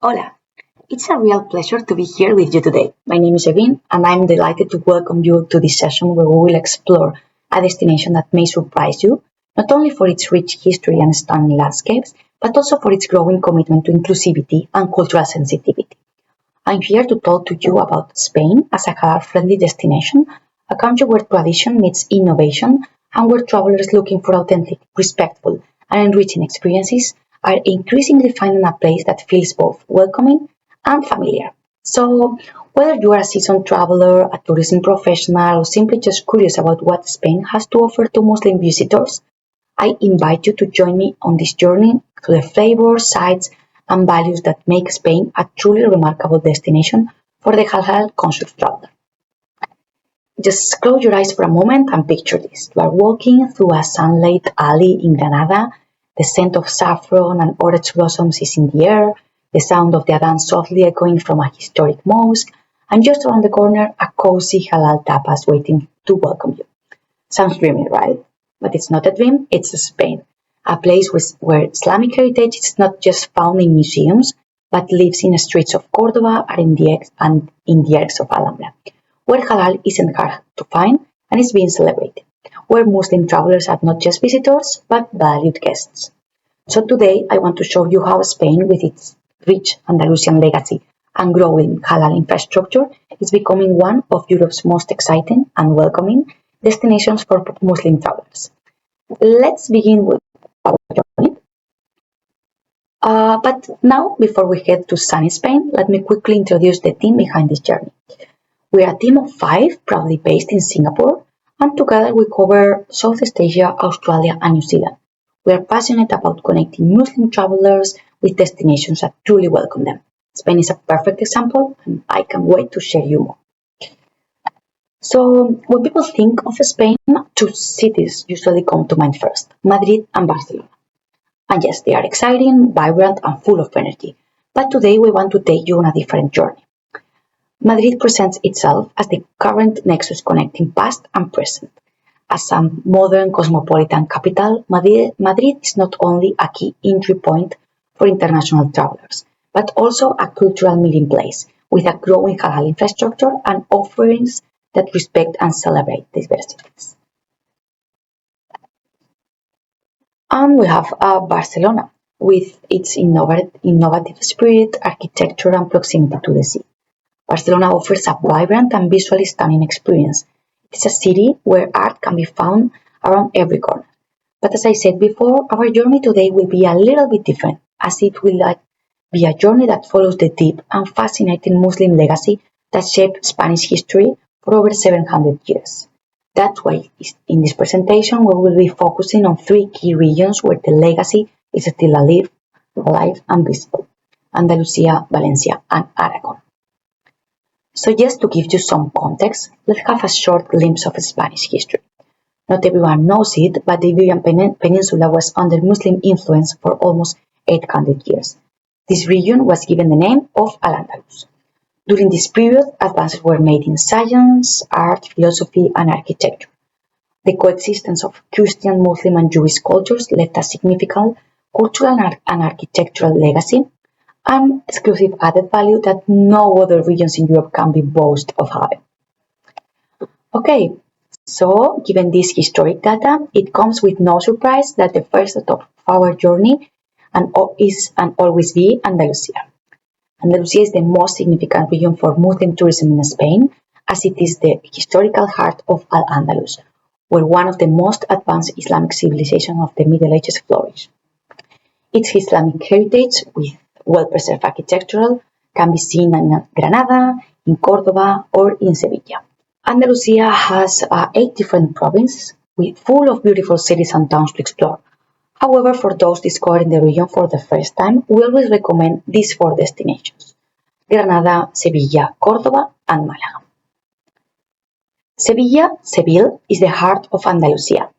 Hola, it's a real pleasure to be here with you today. My name is Evin, and I'm delighted to welcome you to this session where we will explore a destination that may surprise you, not only for its rich history and stunning landscapes, but also for its growing commitment to inclusivity and cultural sensitivity. I'm here to talk to you about Spain as a halal-friendly destination, a country where tradition meets innovation and where travelers looking for authentic, respectful, and enriching experiences are increasingly finding a place that feels both welcoming and familiar. So, whether you are a seasoned traveler, a tourism professional, or simply just curious about what Spain has to offer to Muslim visitors, I invite you to join me on this journey through the flavors, sights, and values that make Spain a truly remarkable destination for the halal conscious traveler. Just close your eyes for a moment and picture this. You are walking through a sunlit alley in Granada. The scent of saffron and orange blossoms is in the air, the sound of the adhan softly echoing from a historic mosque, and just around the corner, a cozy halal tapas waiting to welcome you. Sounds dreamy, right? But it's not a dream, it's Spain, a place where Islamic heritage is not just found in museums, but lives in the streets of Cordoba and in the areas of Alhambra, where halal isn't hard to find and is being celebrated, where Muslim travelers are not just visitors, but valued guests. So today I want to show you how Spain, with its rich Andalusian legacy and growing halal infrastructure, is becoming one of Europe's most exciting and welcoming destinations for Muslim travelers. Let's begin with our journey. But now, before we head to sunny Spain, let me quickly introduce the team behind this journey. We are a team of 5, proudly based in Singapore, and together we cover Southeast Asia, Australia, and New Zealand. We are passionate about connecting Muslim travelers with destinations that truly welcome them. Spain is a perfect example, and I can't wait to share you more. So, when people think of Spain, 2 cities usually come to mind first, Madrid and Barcelona. And yes, they are exciting, vibrant, and full of energy. But today we want to take you on a different journey. Madrid presents itself as the current nexus connecting past and present. As a modern cosmopolitan capital, Madrid is not only a key entry point for international travelers, but also a cultural meeting place with a growing halal infrastructure and offerings that respect and celebrate diversities. And we have Barcelona, with its innovative spirit, architecture, and proximity to the sea. Barcelona offers a vibrant and visually stunning experience. It's a city where art can be found around every corner. But as I said before, our journey today will be a little bit different, as it will be a journey that follows the deep and fascinating Muslim legacy that shaped Spanish history for over 700 years. That's why in this presentation we will be focusing on 3 key regions where the legacy is still alive and visible: Andalusia, Valencia, and Aragon. So just to give you some context, let's have a short glimpse of Spanish history. Not everyone knows it, but the Iberian Peninsula was under Muslim influence for almost 800 years. This region was given the name of Al-Andalus. During this period, advances were made in science, art, philosophy, and architecture. The coexistence of Christian, Muslim, and Jewish cultures left a significant cultural and architectural legacy, and exclusive added value that no other regions in Europe can be boast of having. Okay, so given this historic data, it comes with no surprise that the first stop of our journey is and always be Andalusia. Andalusia is the most significant region for Muslim tourism in Spain, as it is the historical heart of Al-Andalus, where one of the most advanced Islamic civilizations of the Middle Ages flourished. Its Islamic heritage, with well-preserved architectural, can be seen in Granada, in Cordoba, or in Sevilla. Andalusia has 8 different provinces, full of beautiful cities and towns to explore. However, for those discovering the region for the first time, we always recommend these 4 destinations: Granada, Sevilla, Cordoba, and Málaga. Seville, is the heart of Andalusia,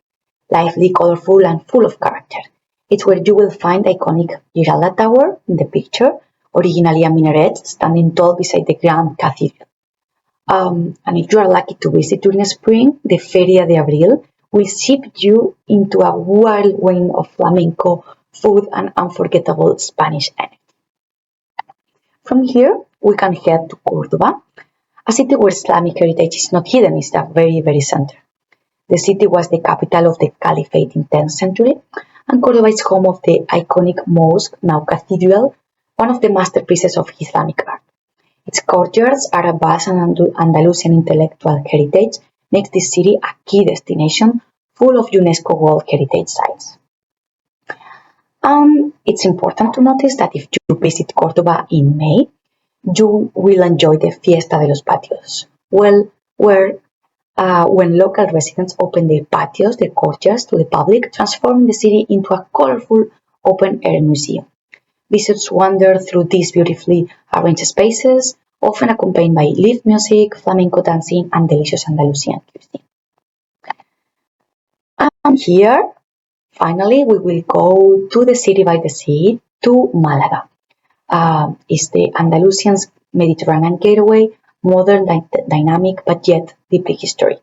lively, colorful, and full of character. It's where you will find the iconic Giralda Tower in the picture, originally a minaret standing tall beside the Grand Cathedral. And if you are lucky to visit during spring, the Feria de Abril will ship you into a whirlwind of flamenco, food, and unforgettable Spanish energy. From here, we can head to Cordoba, a city where Islamic heritage is not hidden, it's the very, very center. The city was the capital of the Caliphate in 10th century, and Cordoba is home of the iconic mosque, now cathedral, one of the masterpieces of Islamic art. Its courtyards are a vast and Andalusian intellectual heritage, makes this city a key destination full of UNESCO World Heritage Sites. It's important to notice that if you visit Cordoba in May, you will enjoy the Fiesta de los Patios, where when local residents open their patios, their courtyards to the public, transforming the city into a colorful open-air museum. Visitors wander through these beautifully arranged spaces, often accompanied by live music, flamenco dancing, and delicious Andalusian cuisine. And here, finally, we will go to the city by the sea, to Malaga. It's the Andalusian Mediterranean getaway, modern, dynamic, but yet deeply historic.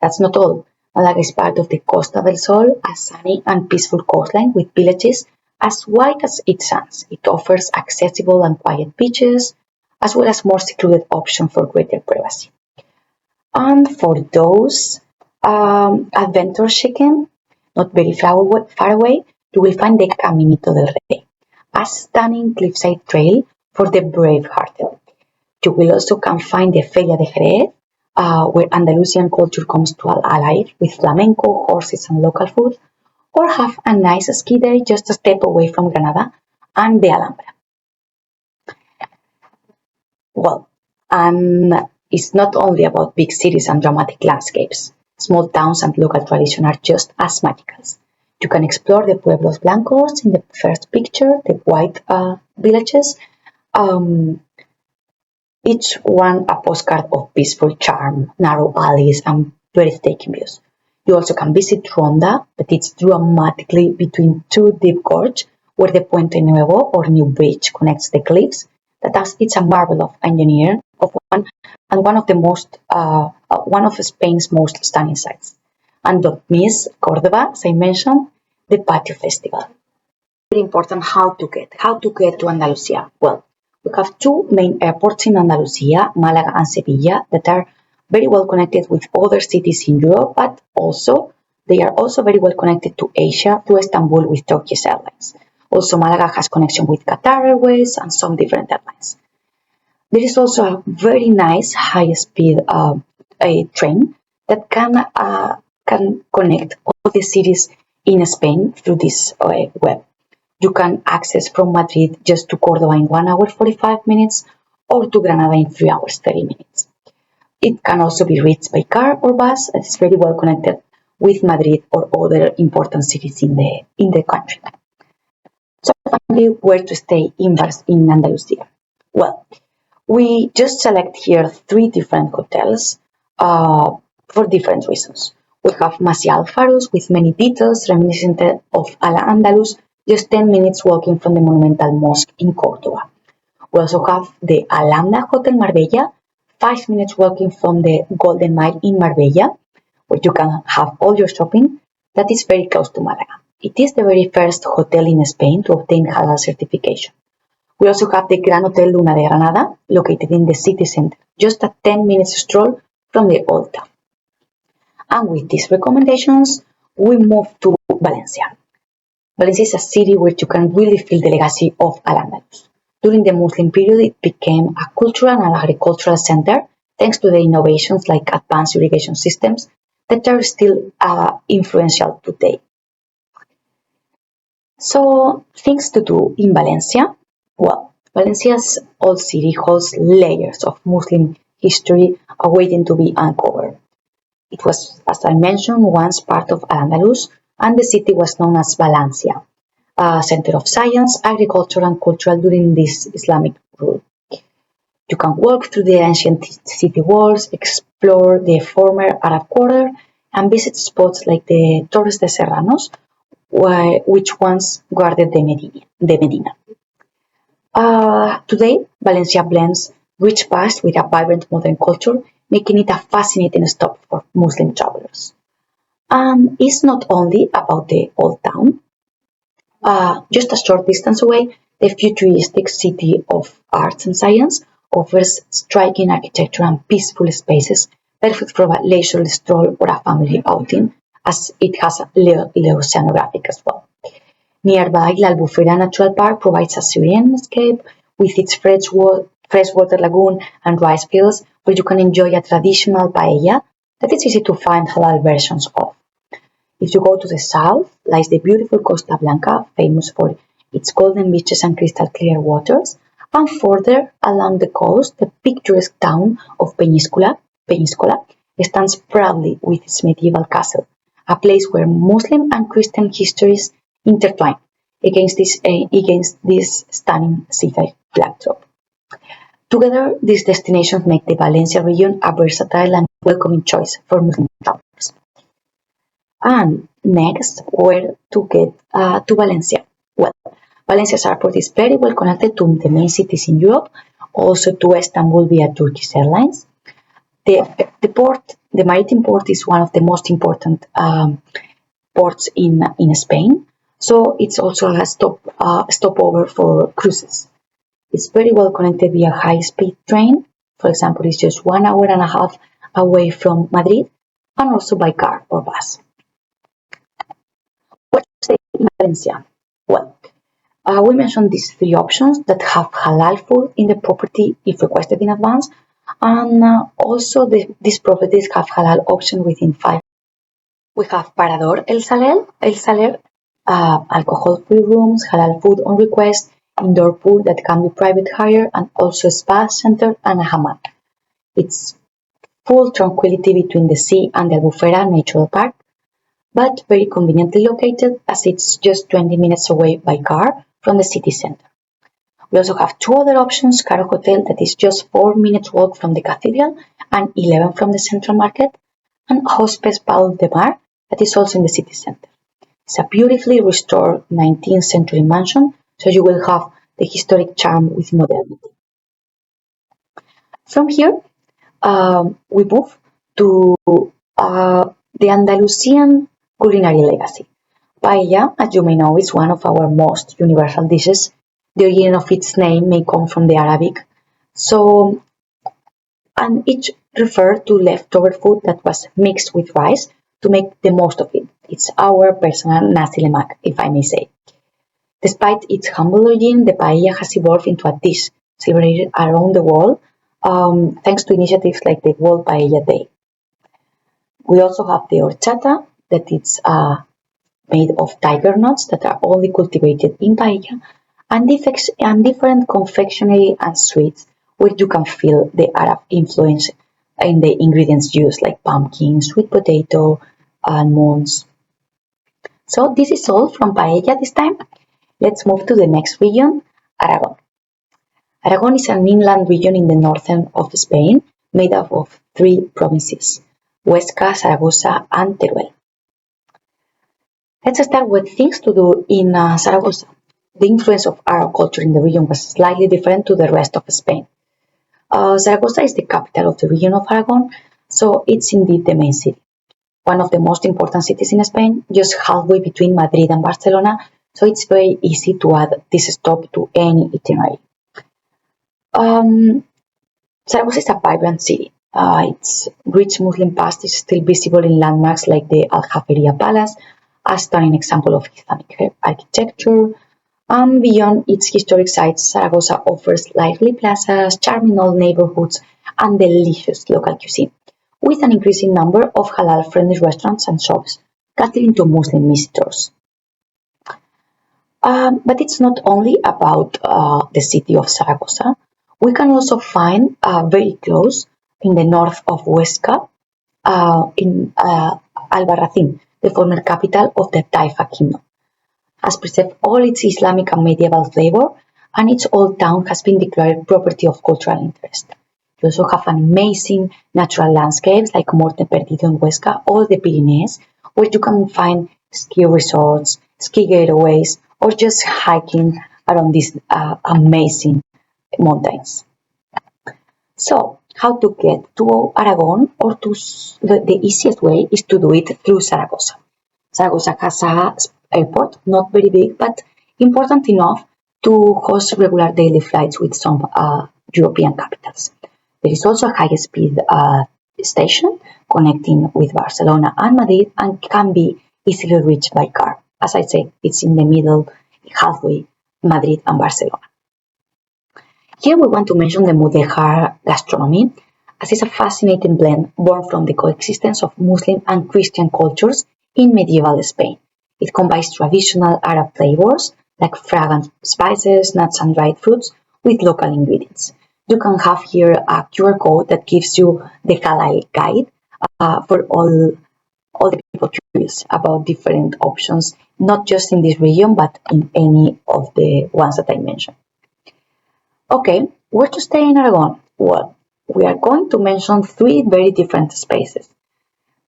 That's not all. Malaga is part of the Costa del Sol, a sunny and peaceful coastline with villages as wide as it sounds. It offers accessible and quiet beaches, as well as more secluded options for greater privacy. And for those adventure seeking, not very far away, you will find the Caminito del Rey, a stunning cliffside trail for the brave-hearted. You will also can find the Feria de Jerez, where Andalusian culture comes to alive with flamenco, horses, and local food, or have a nice ski day just a step away from Granada and the Alhambra. Well, and it's not only about big cities and dramatic landscapes. Small towns and local tradition are just as magical. You can explore the Pueblos Blancos in the first picture, the white villages, each one a postcard of peaceful charm, narrow alleys, and breathtaking views. You also can visit Ronda, but it's dramatically between two deep gorges where the Puente Nuevo or New Bridge connects the cliffs. It's a marvel of engineering one of Spain's most stunning sites. And don't miss Cordoba, as I mentioned, the Patio Festival. Very important how to get to Andalusia. Well, we have two main airports in Andalusia, Malaga and Sevilla, that are very well connected with other cities in Europe, but they are also very well connected to Asia through Istanbul with Turkish Airlines. Also, Malaga has connection with Qatar Airways and some different airlines. There is also a very nice high-speed train that can connect all the cities in Spain through this web. You can access from Madrid just to Cordoba in 1 hour 45 minutes or to Granada in 3 hours 30 minutes. It can also be reached by car or bus. It's very well connected with Madrid or other important cities in the country. So finally, where to stay in Andalusia? Well, we just select here 3 different hotels for different reasons. We have Masía Alfaros with many details reminiscent of Al-Andalus, just 10 minutes walking from the monumental mosque in Cordoba. We also have the Alhambra Hotel Marbella, 5 minutes walking from the Golden Mile in Marbella, where you can have all your shopping. That is very close to Malaga. It is the very first hotel in Spain to obtain Halal certification. We also have the Gran Hotel Luna de Granada, located in the city center, just a 10-minute stroll from the old town. And with these recommendations, we move to Valencia. Valencia is a city where you can really feel the legacy of Al-Andalus. During the Muslim period, it became a cultural and agricultural center thanks to the innovations like advanced irrigation systems that are still influential today. So, things to do in Valencia. Well, Valencia's old city holds layers of Muslim history awaiting to be uncovered. It was, as I mentioned, once part of Al-Andalus, and the city was known as Valencia, a center of science, agriculture, and culture during this Islamic rule. You can walk through the ancient city walls, explore the former Arab quarter, and visit spots like the Torres de Serranos, which once guarded the Medina. Today, Valencia blends rich past with a vibrant modern culture, making it a fascinating stop for Muslim travelers. It's not only about the old town. Just a short distance away, The futuristic city of arts and science offers striking architecture and peaceful spaces, perfect for a leisurely stroll or a family outing, as it has a oceanographic as well. Nearby, La Albufera Natural Park provides a serene escape with its freshwater lagoon and rice fields, where you can enjoy a traditional paella that is easy to find halal versions of. If you go to the south, lies the beautiful Costa Blanca, famous for its golden beaches and crystal clear waters, and further along the coast, the picturesque town of Peñíscola stands proudly with its medieval castle, a place where Muslim and Christian histories intertwine against this stunning seaside backdrop. Together, these destinations make the Valencia region a versatile and welcoming choice for Muslim travelers. And next, where to get to Valencia? Well, Valencia's airport is very well connected to the main cities in Europe, also to Istanbul via Turkish Airlines. The maritime port is one of the most important ports in Spain, so it's also a stopover for cruises. It's very well connected via high-speed train. For example, it's just 1 hour and a half away from Madrid, and also by car or bus. Where to stay in Valencia? Well, we mentioned these three options that have halal food in the property if requested in advance, and also these properties have halal option within 5. We have Parador El Saler, alcohol-free rooms, halal food on request, indoor pool that can be private hire, and also a spa center and a hammam. It's full tranquility between the sea and the Albufera Natural Park, but very conveniently located as it's just 20 minutes away by car from the city center. We also have two other options, Caro Hotel that is just 4 minutes walk from the cathedral and 11 from the central market, and Hospes Paul de Mar that is also in the city center. It's a beautifully restored 19th century mansion, so you will have the historic charm with modernity. From here, we move to the Andalusian culinary legacy. Paella, as you may know, is one of our most universal dishes. The origin of its name may come from the Arabic, and it referred to leftover food that was mixed with rice to make the most of it. It's our personal nasi lemak, if I may say. Despite its humble origin, the paella has evolved into a dish celebrated around the world, thanks to initiatives like the World Paella Day. We also have the horchata, that is made of tiger nuts that are only cultivated in paella, and different confectionery and sweets where you can feel the Arab influence in the ingredients used, like pumpkin, sweet potato, almonds. So this is all from paella this time. Let's move to the next region, Aragon. Aragon is an inland region in the northern of Spain, made up of 3 provinces, Huesca, Zaragoza, and Teruel. Let's start with things to do in Zaragoza. The influence of Arab culture in the region was slightly different to the rest of Spain. Zaragoza is the capital of the region of Aragon, so it's indeed the main city. One of the most important cities in Spain, just halfway between Madrid and Barcelona, so it's very easy to add this stop to any itinerary. Zaragoza is a vibrant city. Its rich Muslim past is still visible in landmarks like the Aljaferia Palace, a stunning example of Islamic architecture. And beyond its historic sites, Zaragoza offers lively plazas, charming old neighborhoods, and delicious local cuisine, with an increasing number of halal-friendly restaurants and shops catering to Muslim visitors. But it's not only about the city of Zaragoza. We can also find very close in the north of Huesca, in Albarracin, the former capital of the Taifa Kingdom, has preserved all its Islamic and medieval flavor, and its old town has been declared property of cultural interest. You also have amazing natural landscapes like Monte Perdido in Huesca or the Pyrenees, where you can find ski resorts, ski getaways, or just hiking around these amazing mountains. So, how to get to Aragon, or the easiest way is to do it through Zaragoza. Zaragoza has an airport, not very big, but important enough to host regular daily flights with some European capitals. There is also a high-speed station connecting with Barcelona and Madrid and can be easily reached by car. As I said, it's in the middle, halfway, Madrid and Barcelona. Here we want to mention the Modar gastronomy, as it's a fascinating blend born from the coexistence of Muslim and Christian cultures in medieval Spain. It combines traditional Arab flavors like fragrant spices, nuts and dried fruits with local ingredients. You can have here a QR code that gives you the Halal guide for all the people curious about different options, not just in this region, but in any of the ones that I mentioned. Okay, where to stay in Aragon? Well, we are going to mention three very different spaces.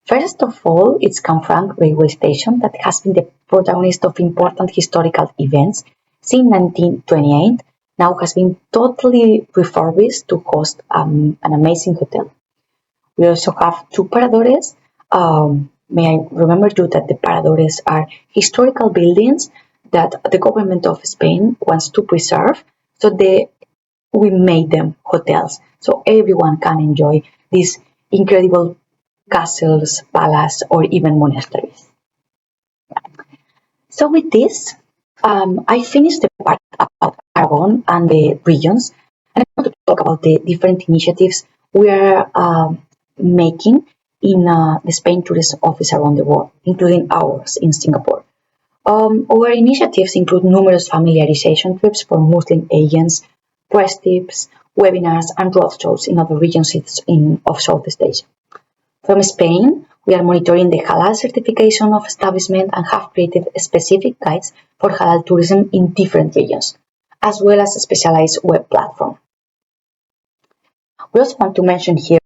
First of all, it's Canfranc railway station that has been the protagonist of important historical events since 1928, now has been totally refurbished to host an amazing hotel. We also have two paradores. May I remember you that the paradores are historical buildings that the government of Spain wants to preserve, so we made them hotels, so everyone can enjoy these incredible castles, palaces, or even monasteries. So with this, I finished the part about Aragon and the regions, and I want to talk about the different initiatives we are making in the Spain Tourism Office around the world, including ours in Singapore. Our initiatives include numerous familiarization trips for Muslim agents, press tips, webinars, and roadshows in other regions of Southeast Asia. From Spain, we are monitoring the Halal certification of establishment and have created specific guides for Halal tourism in different regions, as well as a specialized web platform. We also want to mention here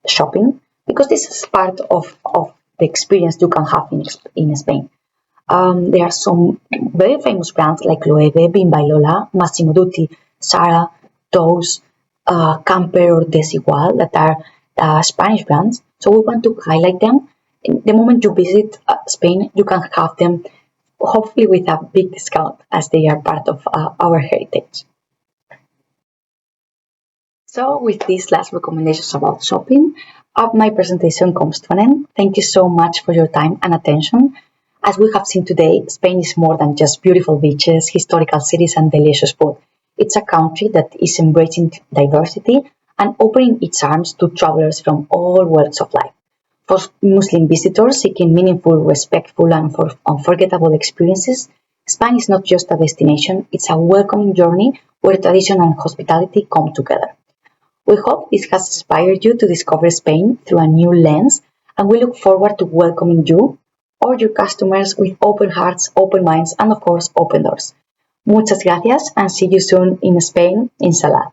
shopping, because this is part of the experience you can have in Spain. There are some very famous brands like Loewe, Bimba, Massimo Dutti, Zara, Toes, Camper or Desigual that are Spanish brands. So we want to highlight them. The moment you visit Spain, you can have them hopefully with a big discount as they are part of our heritage. So with these last recommendations about shopping, my presentation comes to an end. Thank you so much for your time and attention. As we have seen today, Spain is more than just beautiful beaches, historical cities, and delicious food. It's a country that is embracing diversity and opening its arms to travelers from all walks of life. For Muslim visitors seeking meaningful, respectful, and unforgettable experiences, Spain is not just a destination, it's a welcoming journey where tradition and hospitality come together. We hope this has inspired you to discover Spain through a new lens, and we look forward to welcoming you or your customers with open hearts, open minds, and of course, open doors. Muchas gracias and see you soon in Spain, in Salat.